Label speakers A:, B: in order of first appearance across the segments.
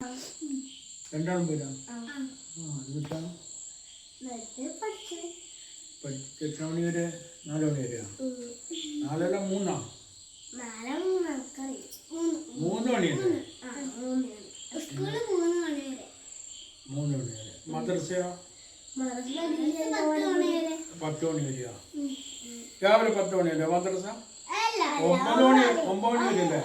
A: രണ്ടാളും പോരാ എന്നിട്ടാ എത്ര മണി വരെ? 4 മണി വരെയാ? 4 3 3 മണി വരെ. 3 മണി വരെ. മദ്രസയോ? 10 മണി വരെയാ? രാവിലെ 10 മണി വരെ മദ്രസ? 9 മണി വരെയല്ലേ?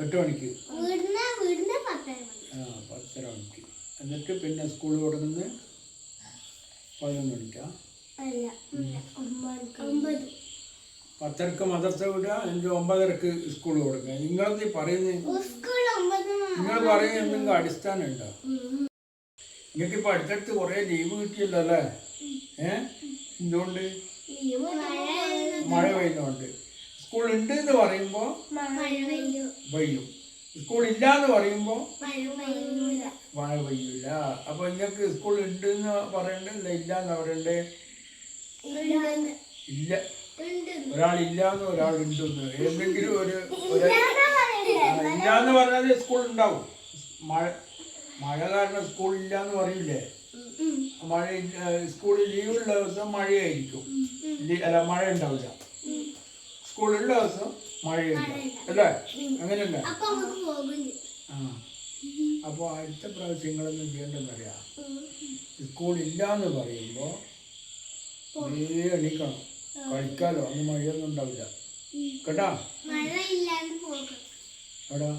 A: 8 മണിക്ക്. 10:30 മണിക്ക്. എന്നിട്ട് പിന്നെ സ്കൂൾ തുടങ്ങുന്നത് 11 മണിക്കാ? 10:30 മദ്രസ വിടുക, എന്നിട്ട് 9:30 സ്കൂൾ തുടങ്ങുക. നിങ്ങളത് പറയുന്നത്, നിങ്ങൾ പറയുന്നത് എന്തെങ്കിലും അടിസ്ഥാനം ഉണ്ടോ? നിങ്ങൾക്ക് ഇപ്പൊ അടുത്തടുത്ത് കുറെ ലീവ് കിട്ടിയല്ലോ അല്ലേ? എന്തുകൊണ്ട്? മഴ പെയ്യുന്നോണ്ട്. സ്കൂൾ ഉണ്ട് എന്ന് പറയുമ്പോ പെയ്യും, സ്കൂൾ ഇല്ല എന്ന് പറയുമ്പോ മഴ പെയ്യൂല. അപ്പൊ നിങ്ങൾക്ക് സ്കൂൾ ഉണ്ട് എന്ന് പറയണ്ടേ, ഇല്ല എന്ന് പറയണ്ടേ? ഇല്ല, ഒരാളില്ലാന്ന് ഒരാളുണ്ടെന്ന്, എന്തെങ്കിലും ഇല്ലാന്ന് പറഞ്ഞാൽ സ്കൂൾ ഉണ്ടാവും. മഴ കാരണം സ്കൂൾ ഇല്ലാന്ന് പറയില്ലേ? സ്കൂളിൽ ലീവുള്ള ദിവസം മഴയായിരിക്കും, അല്ല മഴ ഉണ്ടാവില്ല. സ്കൂളുള്ള ദിവസം മഴയുണ്ടാവും അല്ലേ? അങ്ങനെയല്ല? അപ്പോൾ അടുത്ത പ്രാവശ്യം നിങ്ങളൊന്നും ചെയ്യേണ്ടെന്നറിയാം. സ്കൂളില്ല എന്ന് പറയുമ്പോൾ എണീക്കണം, കളിക്കാലോ, അന്ന് മഴയൊന്നും ഉണ്ടാവില്ല കേട്ടാ. എടാ,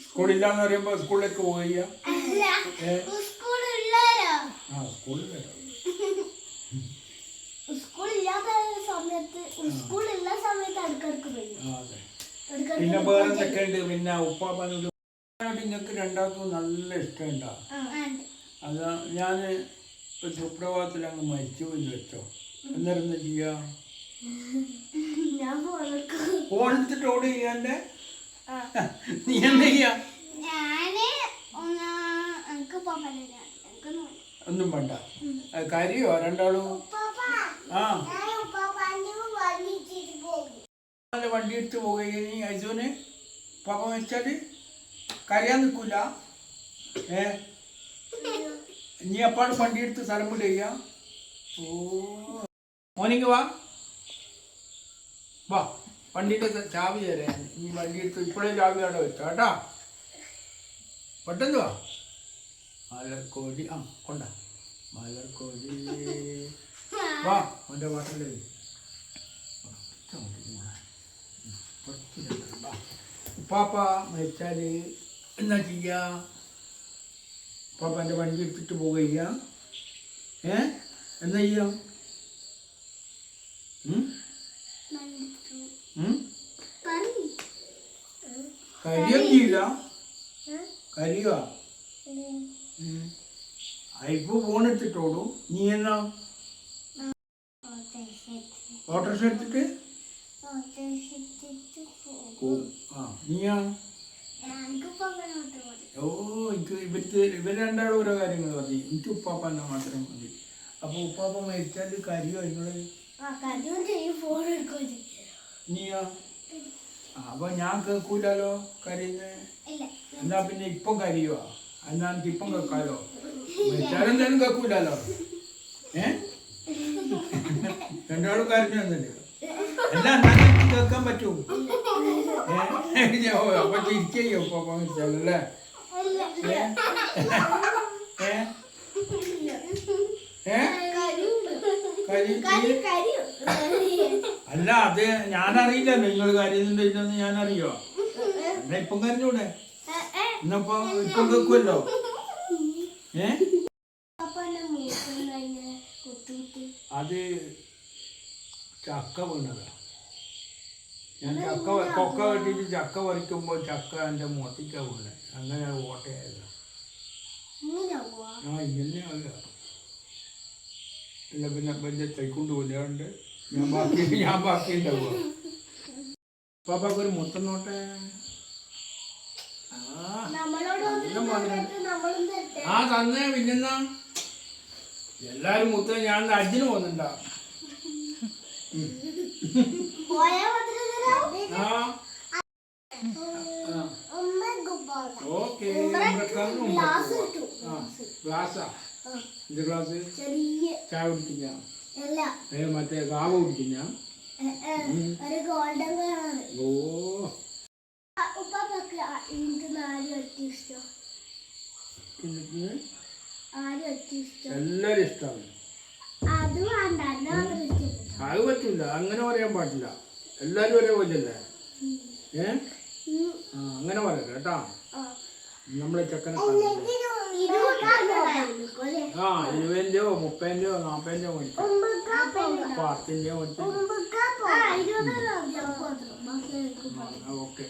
A: സ്കൂളില്ലാന്ന് പറയുമ്പോ സ്കൂളിലേക്ക് പോവുക. പിന്നെ വേറെ എന്തൊക്കെ ഉണ്ട്? പിന്നെ ഉപ്പാപ്പാനോട് നിങ്ങൾക്ക് രണ്ടാൾക്കും നല്ല ഇഷ്ടമുണ്ടാ? അത് ഞാൻ ഒരു സുപ്രഭാതത്തിൽ അങ്ങ് മരിച്ചു എന്ന് വെച്ചോ, അന്നേരം എന്താ ചെയ്യാ? ഫോൺ എടുത്തിട്ട് ഓട് ചെയ്യാൻ്റെ നീ എന്താ ചെയ്യാ? ഒന്നും വേണ്ട. കരയോ രണ്ടാളും? വണ്ടി എടുത്ത് പോകുകയും ഐസോന് പാപ്പ വെച്ചാല് കരയാൻ നിൽക്കൂല. നീ അപ്പാട് വണ്ടി എടുത്ത് സ്ഥലം വിടുക. ഓ മോനിക്ക് വാ വാ, വണ്ടിയുടെ ചാവി തരാൻ. നീ വണ്ടി എടുത്ത് ഇപ്പോഴേ ചാവി അവിടെ വെച്ചോ കേട്ടാ. പെട്ടെന്ന് വാ. മലർക്കോഴി കൊണ്ട മലർക്കോഴി വാ, അവൻ്റെ വാട്ടല്ലേ. ഉപ്പാപ്പ മരിച്ചാല് എന്നാ ചെയ്യാ? ഉപ്പാപ്പൻ്റെ വണ്ടി എടുത്തിട്ട് പോവുക. എന്നാ ചെയ്യാം? കരിയും ചെയ്യില്ല? കരിയുവാ? ഇപ്പൊ ഫോൺ എടുത്തിട്ടോളൂ. നീ എന്നാ ഓട്ടോറിക്ഷ എടുത്തിട്ട്? നീയാ? ഓ, എനിക്ക് ഇവർ രണ്ടാളും ഓരോ കാര്യങ്ങൾ മതി, എനിക്ക് ഉപ്പാപ്പന്നെ മാത്രം മതി. അപ്പൊ ഉപ്പാപ്പ മരിച്ചാൽ കരിയോ നിങ്ങള്? നീയാ? അപ്പൊ ഞാൻ കേൾക്കൂലോ കരയുന്നേ. എന്നാ പിന്നെ ഇപ്പം കരിയോ? എന്നാ എനിക്ക് ഇപ്പം കേൾക്കാലോ. മരിച്ചാലെന്തായാലും കേൾക്കൂലോ. രണ്ടാളും കരഞ്ഞു തന്നല്ലേ? എല്ലാം എന്നാ കേൾക്കാൻ പറ്റൂ? അപ്പൊ തിരിച്ചോ ഉപ്പാപ്പ മരിച്ചാലല്ലേ? അല്ല, അത് ഞാനറിയില്ലല്ലോ നിങ്ങൾ കരയുന്നുണ്ടോ. ഞാനറിയോ? എന്നാ ഇപ്പം കരഞ്ഞൂടെ? എന്നപ്പോ ഇപ്പം കേൾക്കുമല്ലോ. അത് ചക്ക വീണതാ. ഞാൻ കൊക്ക വെട്ടിട്ട് ചക്ക പറിക്കുമ്പോൾ ചക്ക എൻ്റെ മുഖത്തേക്കാ വീണേ. അങ്ങനെ ഓട്ടയായതാ. ഇങ്ങനെ അല്ല, ഇല്ല പിന്നെ വലിയ തൈക്കൊണ്ട് പോലെയുണ്ട്. ഞാൻ ബാക്കി ഉണ്ടാവുക. പാപ്പാക്കൊരു മുത്തം നോട്ടെ. തന്നെ പിന്നെന്നാ എല്ലാരും മുത്ത. ഞാൻ അജ്ജിന് പോകുന്നുണ്ടാ? ഓക്കെ ഗ്ലാസ്സാ എന്ത് ഗ്ലാസ് ചായ കുടിക്കുന്ന മറ്റേ കാവ കുടിക്കുന്ന ഓ എല്ലാരും ഇഷ്ടമാണ് അത് പറ്റില്ല അങ്ങനെ പറയാൻ പാടില്ല എല്ലാരും ഒരേ പോലെയല്ലേ അങ്ങനെ പറയാം കേട്ടാ നമ്മളെ ചെക്കനെ 20-ന്റെയോ 30-ന്റെയോ 40-ന്റെയോ മേടിക്കും 10-ന്റെയോ ഓക്കെ